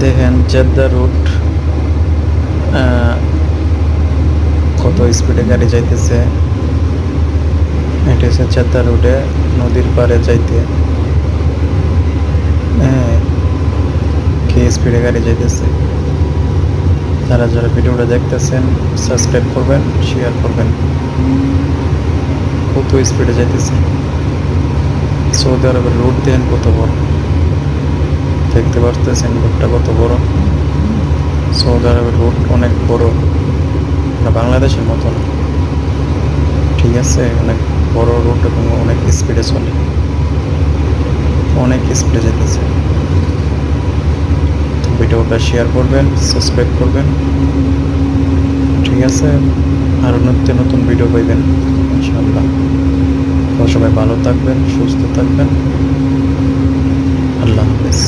দেখেন Jeddah root কত স্পিডে গাড়ি যাইতেছে। এটা হচ্ছে জেদ্দা রুটে নদীর পাড়ে যাইতে কি স্পিডে গাড়ি যাইতেছে। যারা যারা ভিডিওটা দেখতেছেন সাবস্ক্রাইব করবেন, শেয়ার করবেন। কত স্পিডে যাইতেছে। সৌদি আরবের রোড দেখেন কত বড়, দেখতে পারতেছেন রোডটা কত বড়। সৌদি আরবের রোড অনেক বড়, না বাংলাদেশের মতো না, ঠিক আছে। অনেক বড় রোড এবং অনেক স্পিডে চলে, অনেক স্পিডে যেতেছে। তো ভিডিওটা শেয়ার করবেন, সাবস্ক্রাইব করবেন, ঠিক আছে। আরও নতুন নতুন ভিডিও পাইবেন ইনশাআল্লাহ। তো সবাই ভালো থাকবেন, সুস্থ থাকবেন। আল্লাহ হাফেজ।